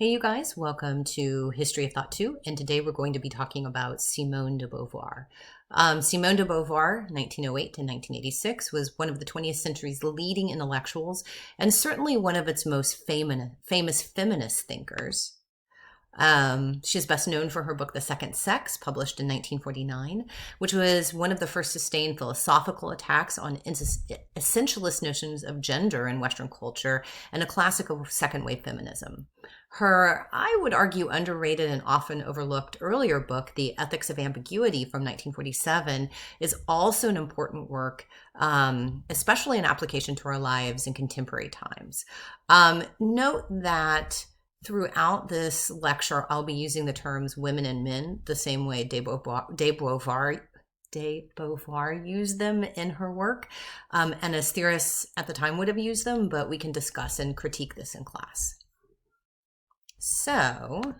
Hey, you guys, welcome to History of Thought 2, and today we're going to be talking about Simone de Beauvoir. Simone de Beauvoir, 1908 to 1986, was one of the 20th century's leading intellectuals and certainly one of its most famous feminist thinkers. She's best known for her book, The Second Sex, published in 1949, which was one of the first sustained philosophical attacks on essentialist notions of gender in Western culture and a classic of second wave feminism. Her, I would argue, underrated and often overlooked earlier book, The Ethics of Ambiguity from 1947, is also an important work, especially in application to our lives in contemporary times. Note that throughout this lecture, I'll be using the terms women and men the same way de Beauvoir used them in her work, and as theorists at the time would have used them, but we can discuss and critique this in class. So,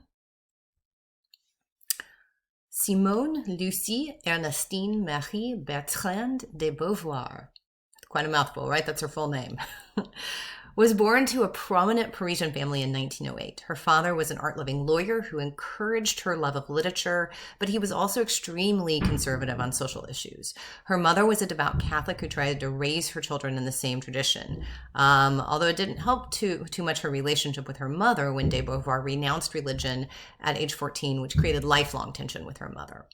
Simone Lucie Ernestine Marie Bertrande de Beauvoir, quite a mouthful, right? That's her full name. Was born to a prominent Parisian family in 1908. Her father was an art-loving lawyer who encouraged her love of literature, but he was also extremely conservative on social issues. Her mother was a devout Catholic who tried to raise her children in the same tradition. Although it didn't help too much her relationship with her mother when de Beauvoir renounced religion at age 14, which created lifelong tension with her mother.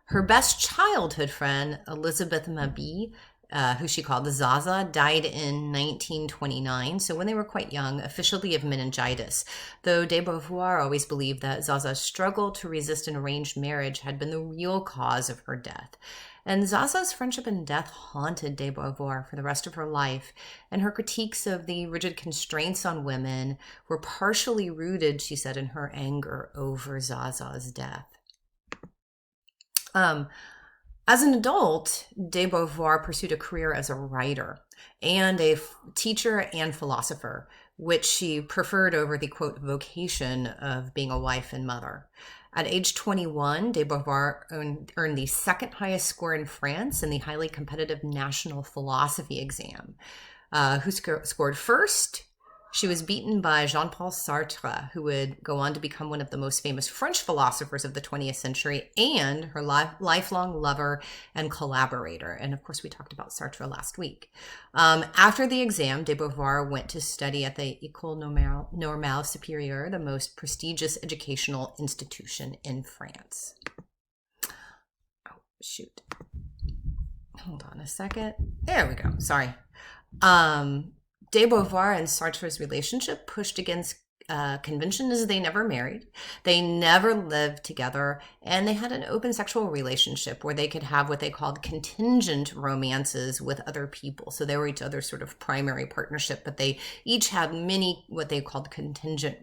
Her best childhood friend, Elizabeth Mabie, who she called the Zaza, died in 1929, so when they were quite young, officially of meningitis, though de Beauvoir always believed that Zaza's struggle to resist an arranged marriage had been the real cause of her death. And Zaza's friendship and death haunted de Beauvoir for the rest of her life, and her critiques of the rigid constraints on women were partially rooted, she said, in her anger over Zaza's death. As an adult, de Beauvoir pursued a career as a writer and a teacher and philosopher, which she preferred over the, quote, vocation of being a wife and mother. At age 21, de Beauvoir earned the second highest score in France in the highly competitive National Philosophy exam. Who scored first? She was beaten by Jean-Paul Sartre, who would go on to become one of the most famous French philosophers of the 20th century and her lifelong lover and collaborator. And of course, we talked about Sartre last week. After the exam, de Beauvoir went to study at the École Normale Supérieure, the most prestigious educational institution in France. Oh, shoot. Hold on a second. There we go. Sorry. De Beauvoir and Sartre's relationship pushed against convention as they never married. They never lived together, and they had an open sexual relationship where they could have what they called contingent romances with other people. So they were each other's sort of primary partnership, but they each had many what they called contingent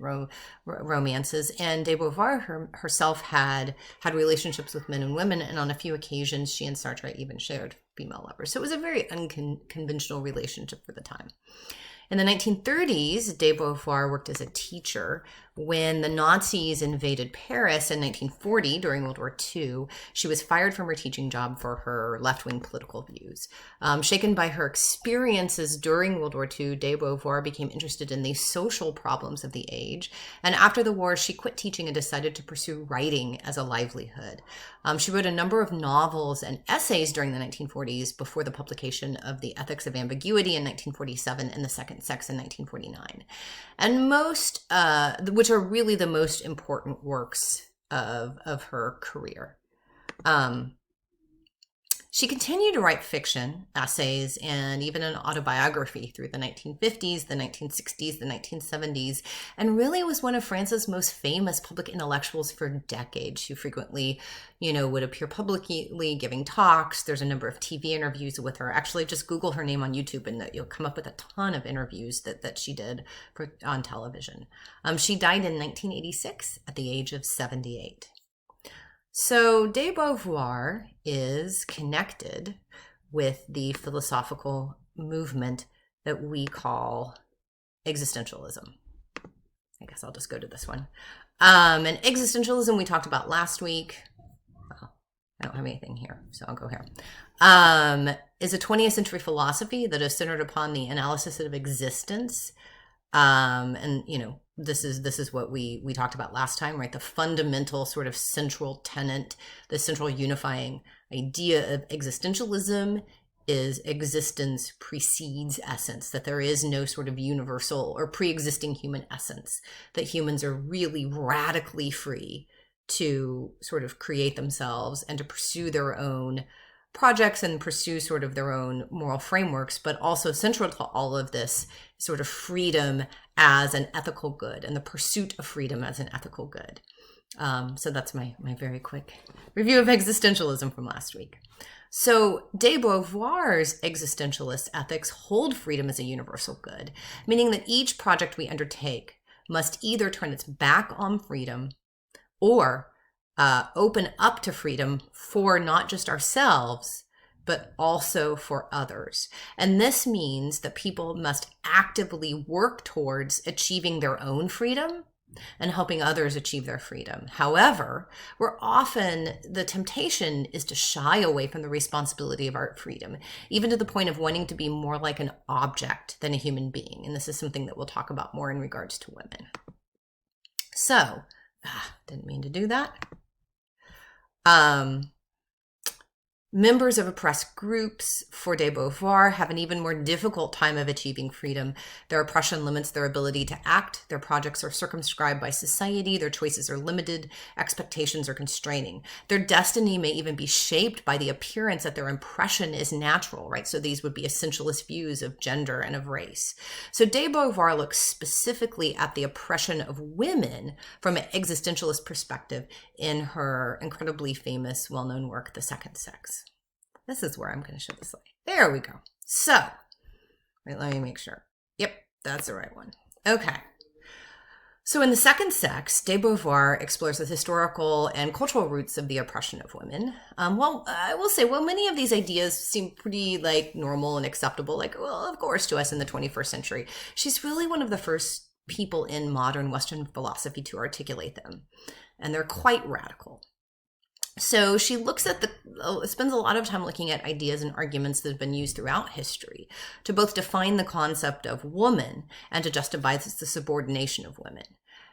romances. And de Beauvoir herself had relationships with men and women, and on a few occasions she and Sartre even shared female lovers. So it was a very unconventional relationship for the time. In the 1930s, de Beauvoir worked as a teacher. When the Nazis invaded Paris in 1940 during World War II, she was fired from her teaching job for her left-wing political views. Shaken by her experiences during World War II, de Beauvoir became interested in the social problems of the age. And after the war, she quit teaching and decided to pursue writing as a livelihood. She wrote a number of novels and essays during the 1940s before the publication of The Ethics of Ambiguity in 1947 and The Second Sex in 1949. And most, which are really the most important works of her career. She continued to write fiction, essays, and even an autobiography through the 1950s, the 1960s, the 1970s, and really was one of France's most famous public intellectuals for decades. She frequently, would appear publicly giving talks. There's a number of TV interviews with her. Actually, just Google her name on YouTube and you'll come up with a ton of interviews that she did on television. She died in 1986 at the age of 78. So de Beauvoir is connected with the philosophical movement that we call existentialism. I guess I'll just go to this one. And existentialism we talked about last week. Oh, I don't have anything here, so I'll go here. Is a 20th century philosophy that is centered upon the analysis of existence, and this is what we talked about last time, right? The fundamental sort of central tenet, the central unifying idea of existentialism is existence precedes essence, that there is no sort of universal or pre-existing human essence, that humans are really radically free to sort of create themselves and to pursue their own projects and pursue sort of their own moral frameworks, but also central to all of this sort of freedom as an ethical good and the pursuit of freedom as an ethical good. So that's my very quick review of existentialism from last week. So de Beauvoir's existentialist ethics hold freedom as a universal good, meaning that each project we undertake must either turn its back on freedom or open up to freedom for not just ourselves, but also for others. And this means that people must actively work towards achieving their own freedom and helping others achieve their freedom. However, the temptation is to shy away from the responsibility of our freedom, even to the point of wanting to be more like an object than a human being. And this is something that we'll talk about more in regards to women. So, didn't mean to do that. Members of oppressed groups for de Beauvoir have an even more difficult time of achieving freedom. Their oppression limits their ability to act. Their projects are circumscribed by society. Their choices are limited. Expectations are constraining. Their destiny may even be shaped by the appearance that their impression is natural, right? So these would be essentialist views of gender and of race. So de Beauvoir looks specifically at the oppression of women from an existentialist perspective in her incredibly famous, well-known work, The Second Sex. This is where I'm going to show the slide. There we go. So, wait, let me make sure. Yep, that's the right one. Okay. So in The Second Sex, de Beauvoir explores the historical and cultural roots of the oppression of women. I will say, many of these ideas seem pretty normal and acceptable, of course, to us in the 21st century. She's really one of the first people in modern Western philosophy to articulate them, and they're quite radical. So she spends a lot of time looking at ideas and arguments that have been used throughout history to both define the concept of woman and to justify the subordination of women.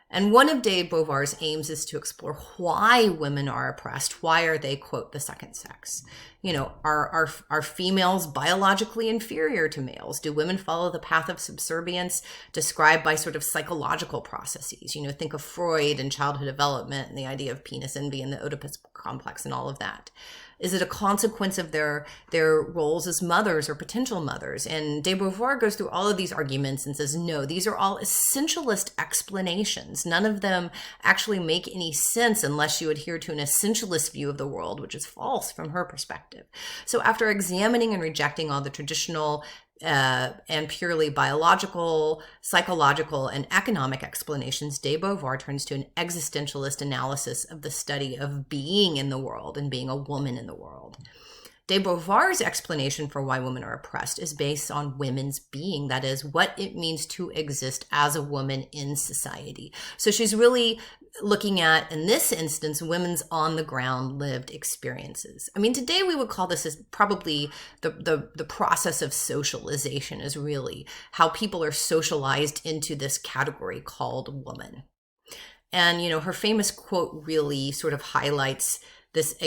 And one of de Beauvoir's aims is to explore why women are oppressed. Why are they, quote, the second sex? Are females biologically inferior to males? Do women follow the path of subservience described by sort of psychological processes? Think of Freud and childhood development and the idea of penis envy and the Oedipus complex and all of that. Is it a consequence of their roles as mothers or potential mothers? And de Beauvoir goes through all of these arguments and says, no, these are all essentialist explanations. None of them actually make any sense unless you adhere to an essentialist view of the world, which is false from her perspective. So after examining and rejecting all the traditional and purely biological, psychological, and economic explanations, de Beauvoir turns to an existentialist analysis of the study of being in the world and being a woman in the world. De Beauvoir's explanation for why women are oppressed is based on women's being, that is, what it means to exist as a woman in society. So she's really looking at, in this instance, women's on-the-ground lived experiences. I mean, today we would call this as probably the process of socialization, is really how people are socialized into this category called woman. And, her famous quote really sort of highlights this the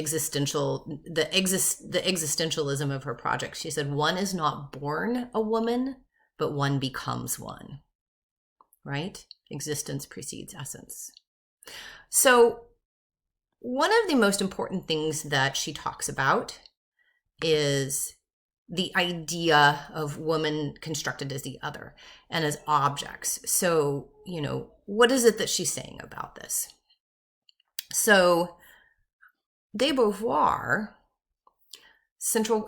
existentialism of her project. She said, one is not born a woman, but one becomes one, right? Existence precedes essence. So one of the most important things that she talks about is the idea of woman constructed as the other and as objects. So, what is it that she's saying about this? So de Beauvoir,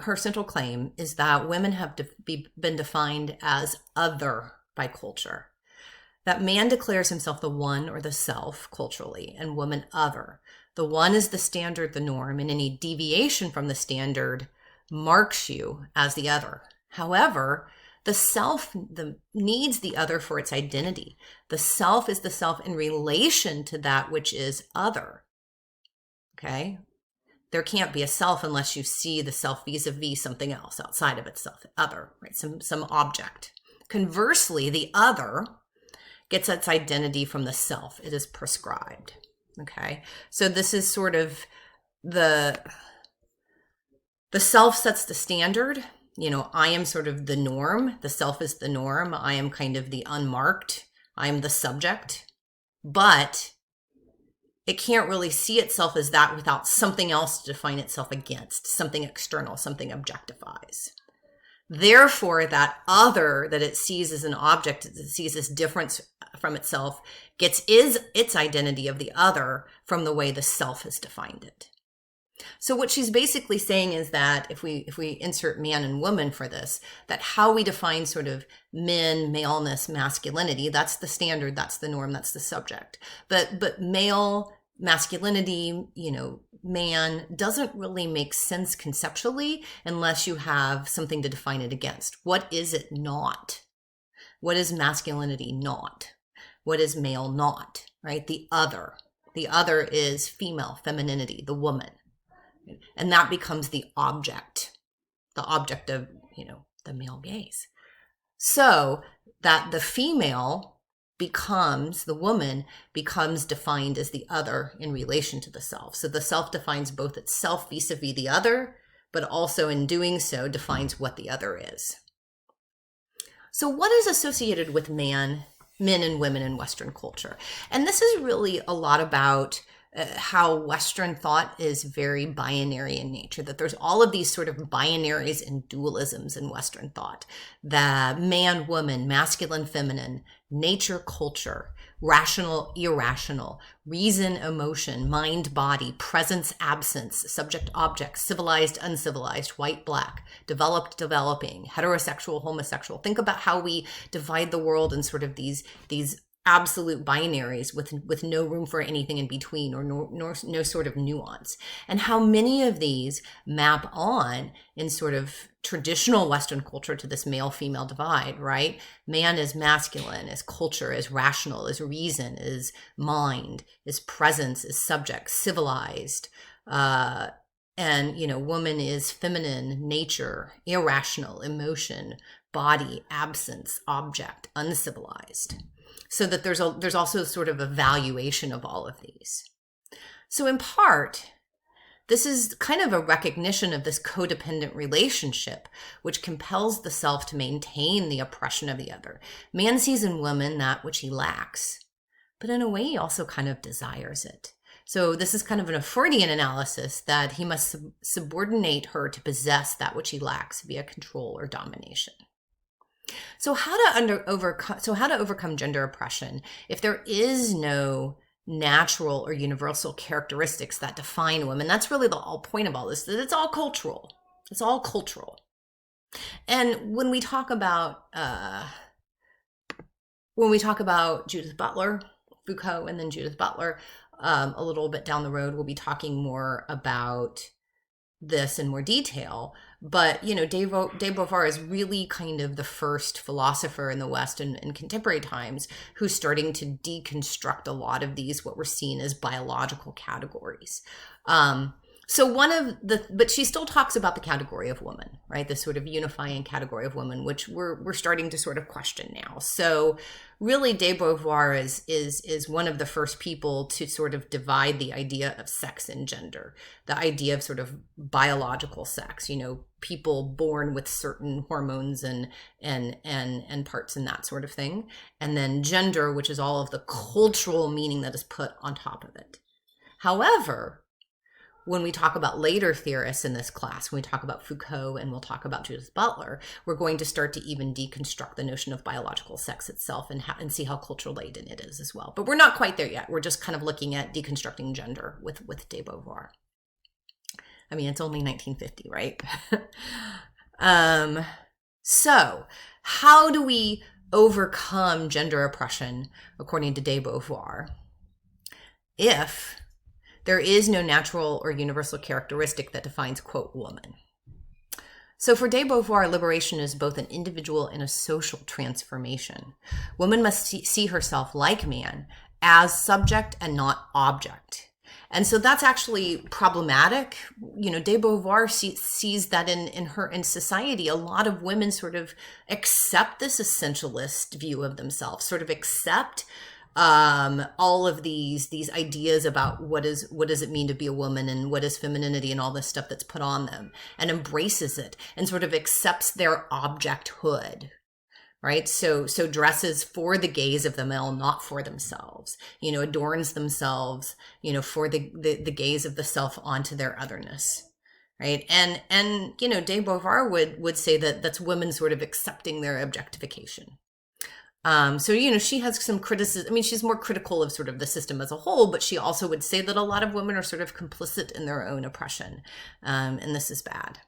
her central claim is that women have been defined as other by culture. That man declares himself the one or the self culturally, and woman other. The one is the standard, the norm, and any deviation from the standard marks you as the other. However, the self needs the other for its identity. The self is the self in relation to that which is other. Okay? There can't be a self unless you see the self vis-a-vis something else outside of itself, other, right? Some object. Conversely, the other gets its identity from the self. It is prescribed. Okay. So this is sort of the self sets the standard. I am sort of the norm. The self is the norm. I am kind of the unmarked. I am the subject. But it can't really see itself as that without something else to define itself against, something external, something objectifies. Therefore, that other that it sees as an object, that it sees as different from itself, gets its identity of the other from the way the self has defined it. So what she's basically saying is that if we insert man and woman for this, that how we define sort of men, maleness, masculinity, that's the standard, that's the norm, that's the subject. But male, masculinity, man doesn't really make sense conceptually unless you have something to define it against. What is it not? What is masculinity not? What is male not, right? The other. The other is female, femininity, the woman. And that becomes the object of, the male gaze. So that the female the woman becomes defined as the other in relation to the self. So the self defines both itself vis-a-vis the other, but also in doing so defines what the other is. So what is associated with men and women in Western culture? And this is really a lot about how Western thought is very binary in nature, that there's all of these sort of binaries and dualisms in Western thought. The man, woman, masculine, feminine, nature, culture, rational, irrational, reason, emotion, mind, body, presence, absence, subject, object, civilized, uncivilized, white, black, developed, developing, heterosexual, homosexual. Think about how we divide the world in sort of these absolute binaries with no room for anything in between, or no sort of nuance, and how many of these map on in sort of traditional Western culture to this male-female divide, right? Man is masculine, is culture, is rational, is reason, is mind, is presence, is subject, civilized, and woman is feminine, nature, irrational, emotion, body, absence, object, uncivilized. So that there's also sort of a valuation of all of these. So in part, this is kind of a recognition of this codependent relationship, which compels the self to maintain the oppression of the other. Man sees in woman that which he lacks, but in a way he also kind of desires it. So this is kind of an Freudian analysis that he must subordinate her to possess that which he lacks via control or domination. So how to overcome gender oppression if there is no natural or universal characteristics that define women? That's really the whole point of all this, that it's all cultural. It's all cultural. And when we talk about Judith Butler, Foucault, and then Judith Butler, a little bit down the road, we'll be talking more about this in more detail. But, de Beauvoir is really kind of the first philosopher in the West in contemporary times who's starting to deconstruct a lot of these, what we're seeing as biological categories. But she still talks about the category of woman, right? This sort of unifying category of woman, which we're starting to sort of question now. So really, de Beauvoir is one of the first people to sort of divide the idea of sex and gender, the idea of sort of biological sex, people born with certain hormones and parts and that sort of thing. And then gender, which is all of the cultural meaning that is put on top of it. However, when we talk about later theorists in this class, when we talk about Foucault and we'll talk about Judith Butler, we're going to start to even deconstruct the notion of biological sex itself and see how cultural laden it is as well. But we're not quite there yet. We're just kind of looking at deconstructing gender with de Beauvoir. I mean, it's only 1950, right? So how do we overcome gender oppression, according to de Beauvoir, if there is no natural or universal characteristic that defines, quote, woman? So for de Beauvoir, liberation is both an individual and a social transformation. Woman must see herself, like man, as subject and not object. And so that's actually problematic. De Beauvoir sees that in society, a lot of women sort of accept this essentialist view of themselves, sort of accept all of these ideas about what does it mean to be a woman and what is femininity and all this stuff that's put on them, and embraces it and sort of accepts their objecthood. Right. So dresses for the gaze of the male, not for themselves, adorns themselves, for the gaze of the self onto their otherness. Right. And de Beauvoir would say that that's women sort of accepting their objectification. So she has some criticism. I mean, she's more critical of sort of the system as a whole, but she also would say that a lot of women are sort of complicit in their own oppression. And this is bad.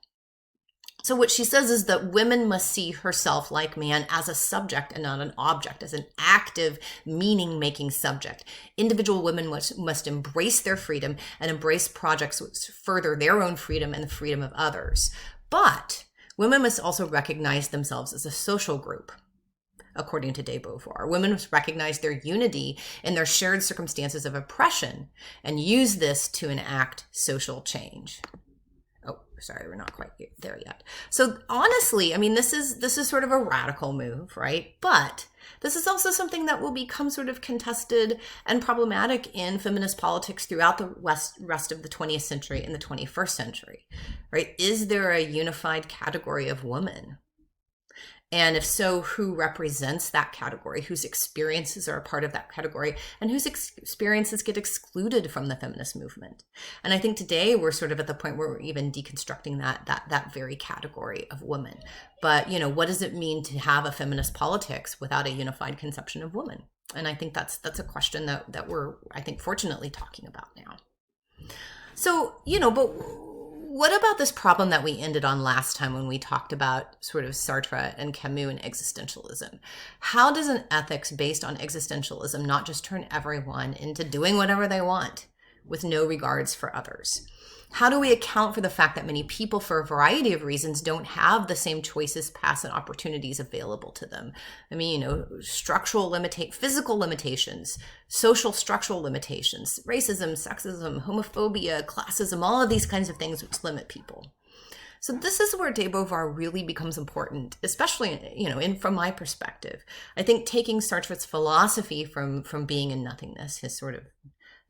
So what she says is that women must see herself, like man, as a subject and not an object, as an active, meaning-making subject. Individual women must embrace their freedom and embrace projects which further their own freedom and the freedom of others. But women must also recognize themselves as a social group. According to de Beauvoir, women must recognize their unity in their shared circumstances of oppression and use this to enact social change. Sorry, we're not quite there yet. So honestly, I mean, this is sort of a radical move, right? But this is also something that will become sort of contested and problematic in feminist politics throughout the rest of the 20th century and the 21st century, right? Is there a unified category of woman? And if so, who represents that category? Whose experiences are a part of that category? And whose experiences get excluded from the feminist movement? And I think today we're sort of at the point where we're even deconstructing that very category of woman. But, what does it mean to have a feminist politics without a unified conception of woman? And I think that's a question that we're, I think, fortunately talking about now. So, but what about this problem that we ended on last time when we talked about sort of Sartre and Camus and existentialism? How does an ethics based on existentialism not just turn everyone into doing whatever they want with no regards for others? How do we account for the fact that many people, for a variety of reasons, don't have the same choices, paths, and opportunities available to them? I mean, physical limitations, social structural limitations, racism, sexism, homophobia, classism, all of these kinds of things which limit people. So this is where de Beauvoir really becomes important, especially, from my perspective. I think taking Sartre's philosophy from being and nothingness, his sort of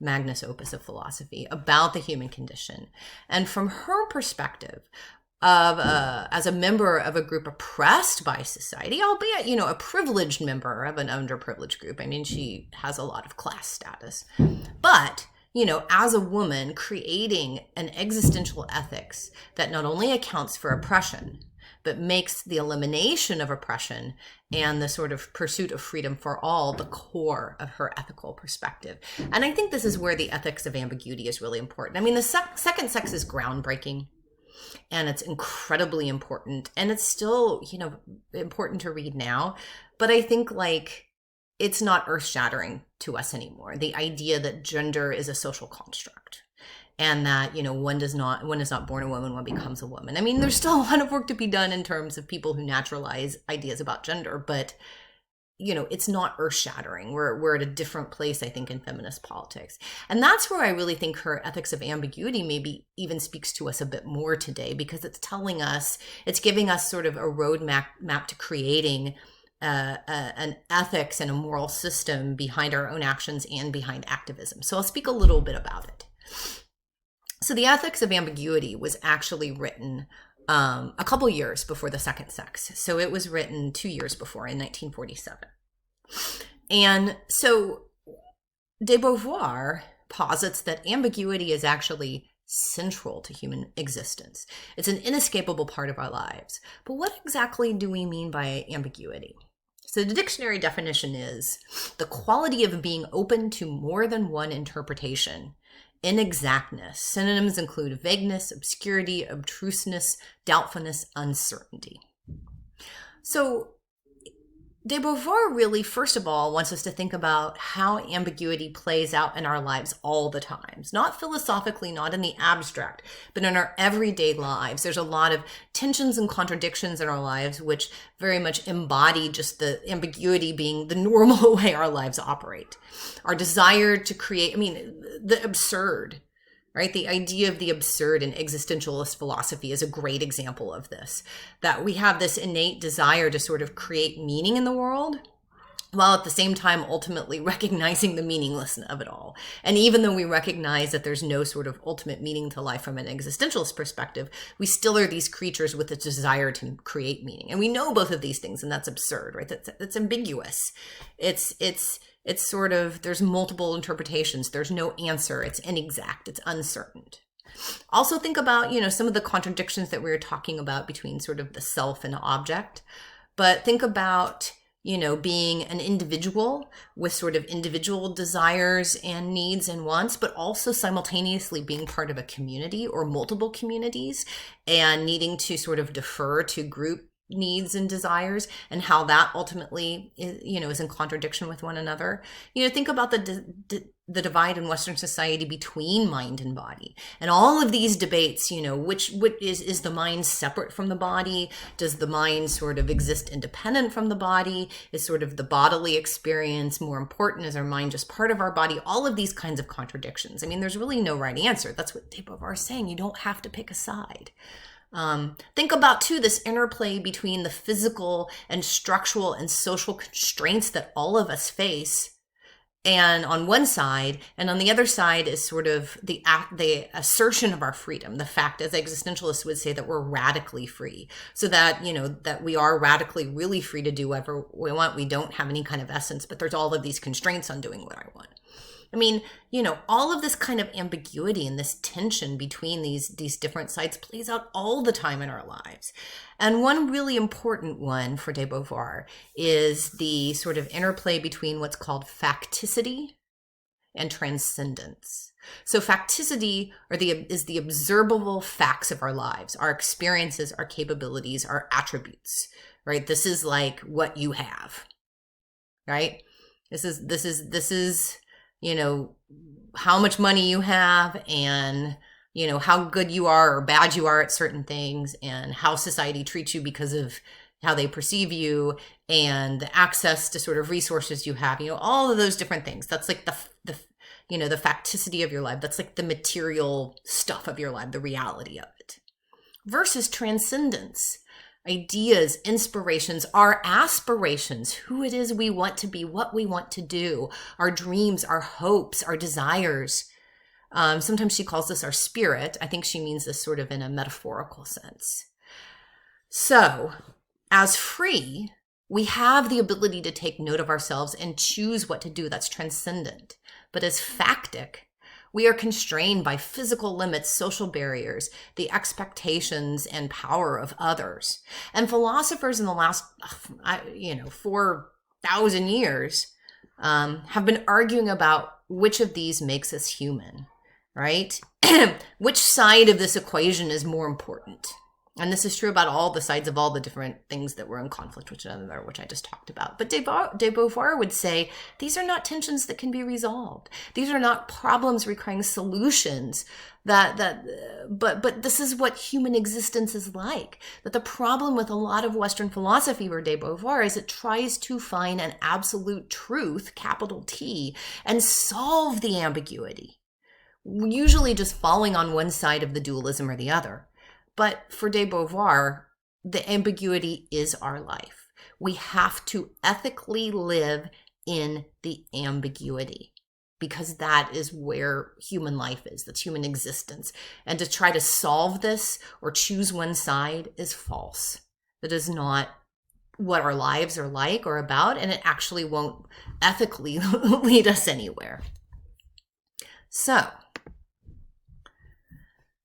magnus opus of philosophy about the human condition, and from her perspective of as a member of a group oppressed by society, albeit a privileged member of an underprivileged group. I mean, she has a lot of class status, but as a woman, creating an existential ethics that not only accounts for oppression but makes the elimination of oppression and the sort of pursuit of freedom for all the core of her ethical perspective. And I think this is where the ethics of ambiguity is really important. I mean, the second sex is groundbreaking, and it's incredibly important, and it's still, important to read now. But I think it's not earth-shattering to us anymore. The idea that gender is a social construct, and that, one is not born a woman, one becomes a woman. I mean, there's still a lot of work to be done in terms of people who naturalize ideas about gender, but, it's not earth-shattering. We're at a different place, I think, in feminist politics. And that's where I really think her ethics of ambiguity maybe even speaks to us a bit more today, because it's giving us sort of a roadmap to creating an ethics and a moral system behind our own actions and behind activism. So I'll speak a little bit about it. So the ethics of ambiguity was actually written a couple years before the second sex. So it was written 2 years before, in 1947. And so de Beauvoir posits that ambiguity is actually central to human existence. It's an inescapable part of our lives. But what exactly do we mean by ambiguity? So the dictionary definition is the quality of being open to more than one interpretation. Inexactness. Synonyms include vagueness, obscurity, obtruseness, doubtfulness, uncertainty. So de Beauvoir really, first of all, wants us to think about how ambiguity plays out in our lives all the time. Not philosophically, not in the abstract, but in our everyday lives. There's a lot of tensions and contradictions in our lives, which very much embody just the ambiguity being the normal way our lives operate. Our desire to create, the absurd, right? The idea of the absurd in existentialist philosophy is a great example of this, that we have this innate desire to sort of create meaning in the world, while at the same time ultimately recognizing the meaninglessness of it all. And even though we recognize that there's no sort of ultimate meaning to life from an existentialist perspective, we still are these creatures with a desire to create meaning. And we know both of these things, and that's absurd, right? That's ambiguous. It's sort of, there's multiple interpretations. There's no answer. It's inexact. It's uncertain. Also think about, some of the contradictions that we were talking about between sort of the self and object. But think about, being an individual with sort of individual desires and needs and wants, but also simultaneously being part of a community or multiple communities and needing to sort of defer to group needs and desires, and how that ultimately is in contradiction with one another. Think about the divide in Western society between mind and body, and all of these debates. Which is the mind separate from the body? Does the mind sort of exist independent from the body? Is sort of the bodily experience more important? Is our mind just part of our body? All of these kinds of contradictions. I mean, there's really no right answer. That's what DeBeauvoir is saying. You don't have to pick a side. Think about too this interplay between the physical and structural and social constraints that all of us face, and on one side, and on the other side is sort of the assertion of our freedom, the fact, as existentialists would say, that we're radically free, so that that we are radically really free to do whatever we want. We don't have any kind of essence, but there's all of these constraints on doing what I want. I mean, all of this kind of ambiguity and this tension between these different sides plays out all the time in our lives. And one really important one for DeBeauvoir is the sort of interplay between what's called facticity and transcendence. So facticity is the observable facts of our lives, our experiences, our capabilities, our attributes, right? This is like what you have, right? This is how much money you have, and, how good you are or bad you are at certain things, and how society treats you because of how they perceive you, and the access to sort of resources you have, all of those different things. That's like the facticity of your life. That's like the material stuff of your life, the reality of it. Versus transcendence. Ideas, inspirations, our aspirations, who it is we want to be, what we want to do, our dreams, our hopes, our desires. Sometimes she calls this our spirit. I think she means this sort of in a metaphorical sense. So, as free, we have the ability to take note of ourselves and choose what to do. That's transcendent. But as factic, we are constrained by physical limits, social barriers, the expectations and power of others. And philosophers in the last, 4,000 years have been arguing about which of these makes us human, right? Which side of this equation is more important? And this is true about all the sides of all the different things that were in conflict with each other, which I just talked about. But DeBeauvoir would say, these are not tensions that can be resolved. These are not problems requiring solutions but this is what human existence is like. That the problem with a lot of Western philosophy for DeBeauvoir is it tries to find an absolute truth, capital T, and solve the ambiguity, usually just falling on one side of the dualism or the other. But for DeBeauvoir, the ambiguity is our life. We have to ethically live in the ambiguity, because that is where human life is. That's human existence. And to try to solve this or choose one side is false. That is not what our lives are like or about, and it actually won't ethically lead us anywhere. So,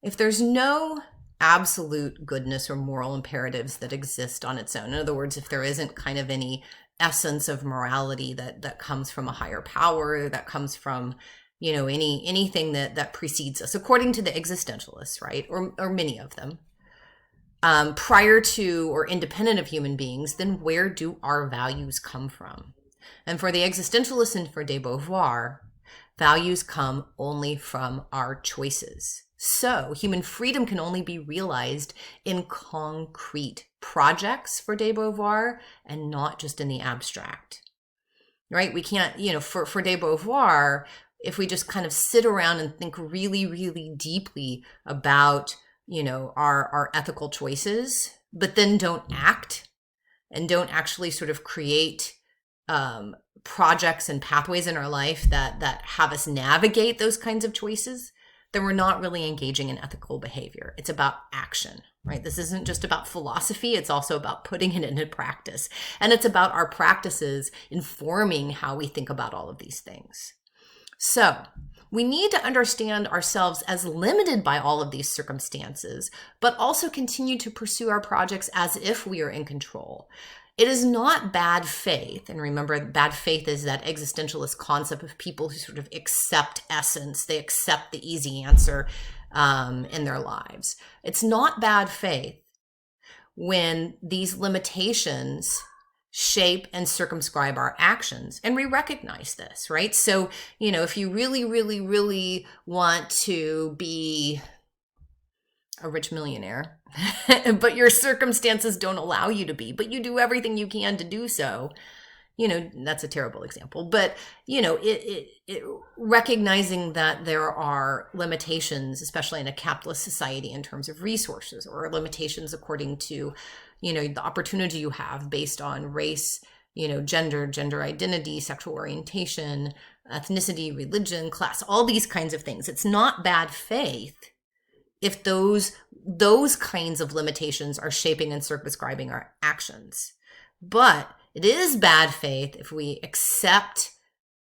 if there's no absolute goodness or moral imperatives that exist on its own. In other words, if there isn't kind of any essence of morality that comes from a higher power, that comes from, anything that precedes us, according to the existentialists, right? Or many of them, prior to or independent of human beings, then where do our values come from? And for the existentialists and for DeBeauvoir, values come only from our choices. So human freedom can only be realized in concrete projects for DeBeauvoir and not just in the abstract, right? We can't, for DeBeauvoir, if we just kind of sit around and think really, really deeply about, our ethical choices, but then don't act and don't actually sort of create projects and pathways in our life that have us navigate those kinds of choices, then we're not really engaging in ethical behavior. It's about action, right? This isn't just about philosophy. It's also about putting it into practice. And it's about our practices informing how we think about all of these things. So we need to understand ourselves as limited by all of these circumstances, but also continue to pursue our projects as if we are in control. It is not bad faith. And remember, bad faith is that existentialist concept of people who sort of accept essence. They accept the easy answer in their lives. It's not bad faith when these limitations shape and circumscribe our actions. And we recognize this, right? So, if you really, really, really want to be a rich millionaire, but your circumstances don't allow you to be, but you do everything you can to do so, that's a terrible example. But, recognizing that there are limitations, especially in a capitalist society, in terms of resources, or limitations according to, the opportunity you have based on race, gender identity, sexual orientation, ethnicity, religion, class, all these kinds of things. It's not bad faith if those kinds of limitations are shaping and circumscribing our actions. But it is bad faith if we accept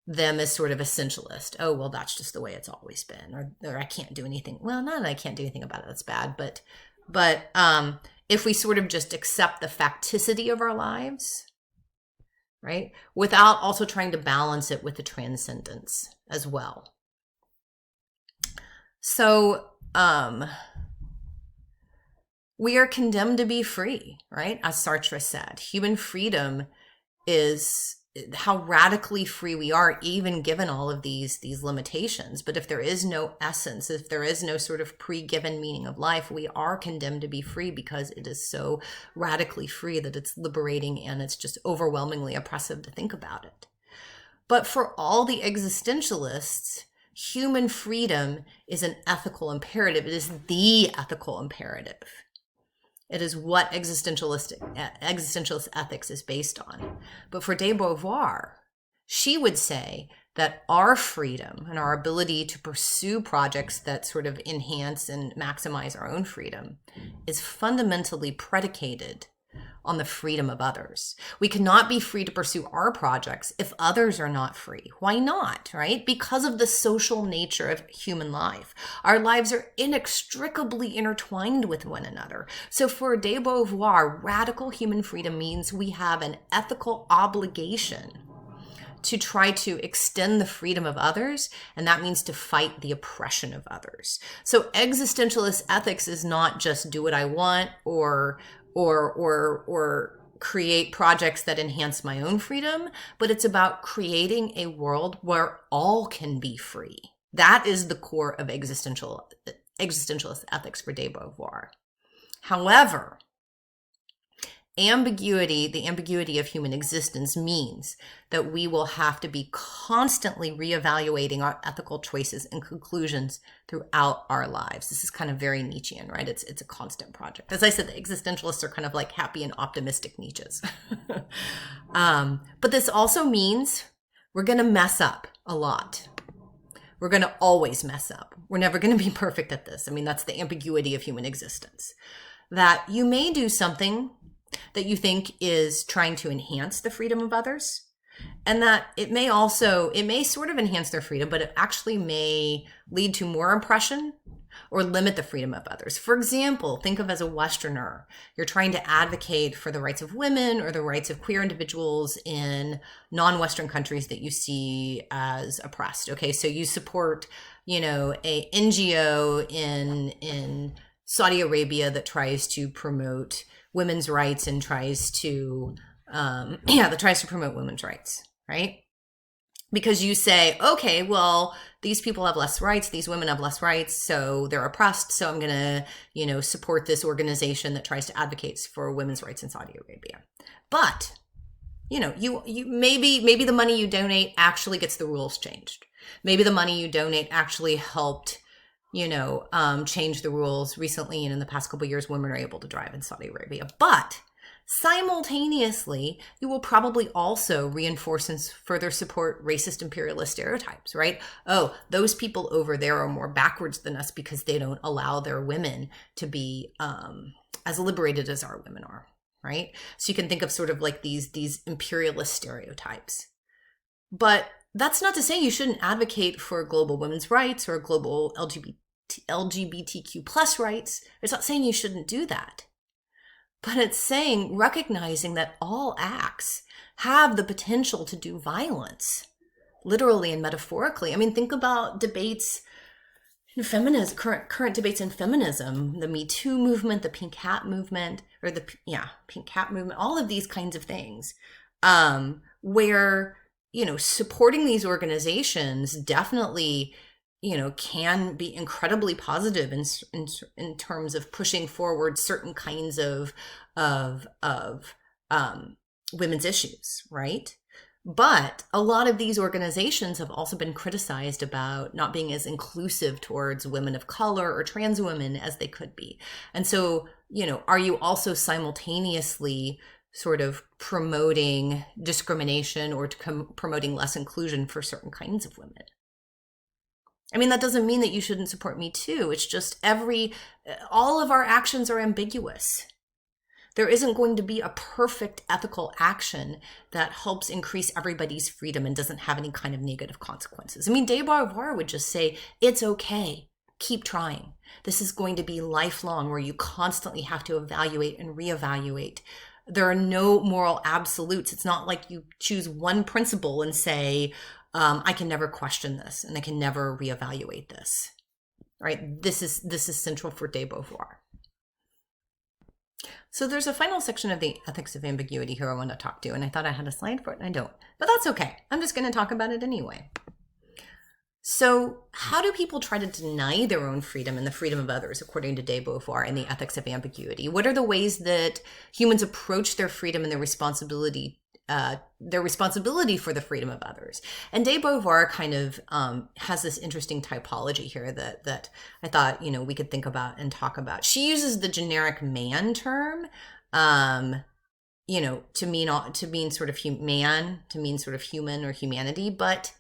them as sort of essentialist. Oh, well, that's just the way it's always been, or I can't do anything. Well, not that I can't do anything about it. That's bad. But if we sort of just accept the facticity of our lives, right, without also trying to balance it with the transcendence as well. So, we are condemned to be free, right? As Sartre said, human freedom is how radically free we are, even given all of these limitations. But if there is no essence, if there is no sort of pre-given meaning of life, we are condemned to be free because it is so radically free that it's liberating and it's just overwhelmingly oppressive to think about it. But for all the existentialists, human freedom is an ethical imperative. It is the ethical imperative. It is what existentialist ethics is based on. But for DeBeauvoir, she would say that our freedom and our ability to pursue projects that sort of enhance and maximize our own freedom is fundamentally predicated on the freedom of others. We cannot be free to pursue our projects if others are not free. Why not, right? Because of the social nature of human life. Our lives are inextricably intertwined with one another. So for de Beauvoir, radical human freedom means we have an ethical obligation to try to extend the freedom of others, and that means to fight the oppression of others. So existentialist ethics is not just do what I want or create projects that enhance my own freedom, but it's about creating a world where all can be free. That is the core of existentialist ethics for de Beauvoir. However, the ambiguity of human existence means that we will have to be constantly reevaluating our ethical choices and conclusions throughout our lives. This is kind of very Nietzschean, right? It's a constant project. As I said, the existentialists are kind of like happy and optimistic Nietzsches. But this also means we're going to mess up a lot. We're going to always mess up. We're never going to be perfect at this. I mean, that's the ambiguity of human existence. That you may do something that you think is trying to enhance the freedom of others, and that it may sort of enhance their freedom, but it actually may lead to more oppression or limit the freedom of others. For example, think of as a Westerner, you're trying to advocate for the rights of women or the rights of queer individuals in non-Western countries that you see as oppressed. Okay, so you support, a NGO in Saudi Arabia that tries to promote women's rights and tries to promote women's rights, right? Because you say, okay, well, these people have less rights, these women have less rights, so they're oppressed, so I'm gonna, support this organization that tries to advocate for women's rights in Saudi Arabia. But, you maybe the money you donate actually gets the rules changed. Maybe the money you donate actually helped, change the rules recently. And in the past couple of years, women are able to drive in Saudi Arabia. But simultaneously, you will probably also reinforce and further support racist imperialist stereotypes, right? Oh, those people over there are more backwards than us because they don't allow their women to be as liberated as our women are, right? So you can think of sort of like these imperialist stereotypes. But that's not to say you shouldn't advocate for global women's rights or global LGBTQ plus rights. It's not saying you shouldn't do that. But it's saying, recognizing that all acts have the potential to do violence, literally and metaphorically. I mean, think about debates in feminism, current debates in feminism, the Me Too movement, the Pink Hat movement, or Pink Hat movement, all of these kinds of things, where, supporting these organizations definitely, can be incredibly positive in terms of pushing forward certain kinds of women's issues, right? But a lot of these organizations have also been criticized about not being as inclusive towards women of color or trans women as they could be. And so, are you also simultaneously sort of promoting discrimination or promoting less inclusion for certain kinds of women? I mean, that doesn't mean that you shouldn't support Me Too. It's just all of our actions are ambiguous. There isn't going to be a perfect ethical action that helps increase everybody's freedom and doesn't have any kind of negative consequences. I mean, DeBeauvoir would just say, it's okay, keep trying. This is going to be lifelong, where you constantly have to evaluate and reevaluate. There are no moral absolutes. It's not like you choose one principle and say, I can never question this and I can never reevaluate this, right? This is central for DeBeauvoir. So there's a final section of the ethics of ambiguity here I want to talk to, and I thought I had a slide for it, and I don't. But that's okay. I'm just going to talk about it anyway. So how do people try to deny their own freedom and the freedom of others, according to DeBeauvoir in the ethics of ambiguity? What are the ways that humans approach their freedom and their responsibility for the freedom of others? And DeBeauvoir kind of has this interesting typology here that I thought, we could think about and talk about. She uses the generic man term, to mean sort of man, to mean sort of human or humanity. But,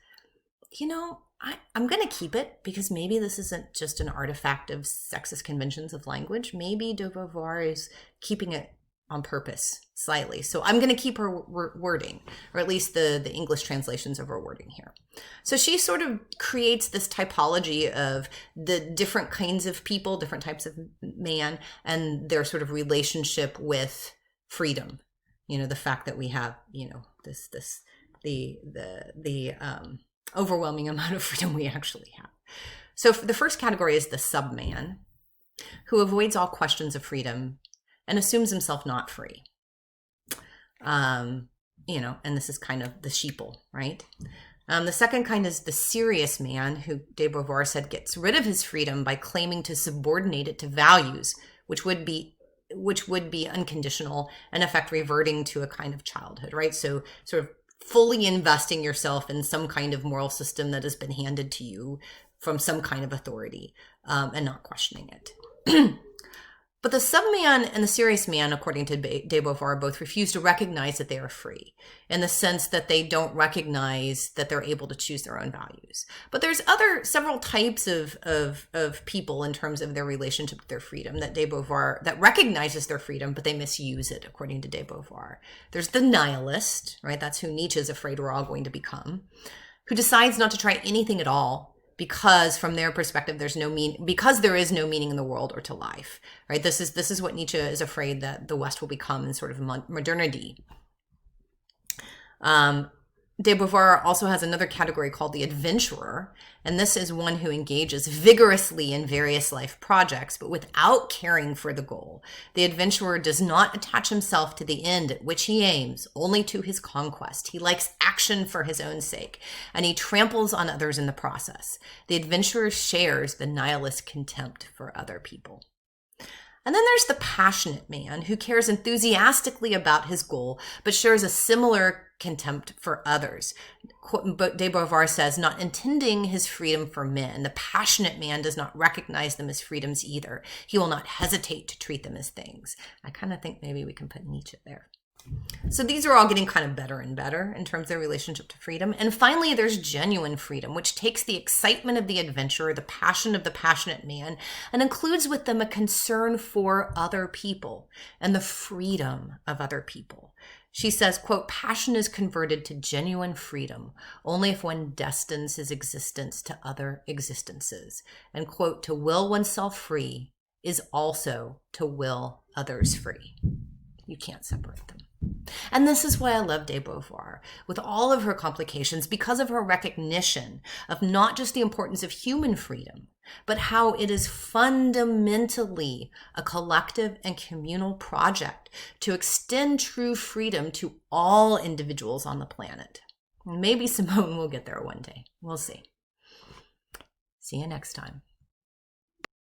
I'm going to keep it because maybe this isn't just an artifact of sexist conventions of language. Maybe DeBeauvoir is keeping it on purpose slightly. So I'm going to keep her wording, or at least the English translations of her wording here. So she sort of creates this typology of the different kinds of people, different types of man, and their sort of relationship with freedom. The fact that we have, the overwhelming amount of freedom we actually have. So the first category is the subman, who avoids all questions of freedom and assumes himself not free. And this is kind of the sheeple, right? The second kind is the serious man, who DeBeauvoir said gets rid of his freedom by claiming to subordinate it to values, which would be unconditional and in effect reverting to a kind of childhood, right? So sort of fully investing yourself in some kind of moral system that has been handed to you from some kind of authority, and not questioning it. But the subman and the serious man, according to DeBeauvoir, both refuse to recognize that they are free, in the sense that they don't recognize that they're able to choose their own values. But there's several types of people in terms of their relationship to their freedom that recognizes their freedom, but they misuse it, according to DeBeauvoir. There's the nihilist, right? That's who Nietzsche is afraid we're all going to become, who decides not to try anything at all because from their perspective, because there is no meaning in the world or to life, right? This is what Nietzsche is afraid that the West will become in sort of modernity. DeBeauvoir also has another category called the adventurer, and this is one who engages vigorously in various life projects, but without caring for the goal. The adventurer does not attach himself to the end at which he aims, only to his conquest. He likes action for his own sake, and he tramples on others in the process. The adventurer shares the nihilist contempt for other people. And then there's the passionate man, who cares enthusiastically about his goal, but shares a similar contempt for others. De Beauvoir says, not intending his freedom for men, the passionate man does not recognize them as freedoms either. He will not hesitate to treat them as things. I kind of think maybe we can put Nietzsche there. So these are all getting kind of better and better in terms of their relationship to freedom. And finally, there's genuine freedom, which takes the excitement of the adventurer, the passion of the passionate man, and includes with them a concern for other people and the freedom of other people. She says, quote, passion is converted to genuine freedom only if one destines his existence to other existences. And quote, to will oneself free is also to will others free. You can't separate them. And this is why I love De Beauvoir, with all of her complications, because of her recognition of not just the importance of human freedom, but how it is fundamentally a collective and communal project to extend true freedom to all individuals on the planet. Maybe Simone will get there one day. We'll see. See you next time.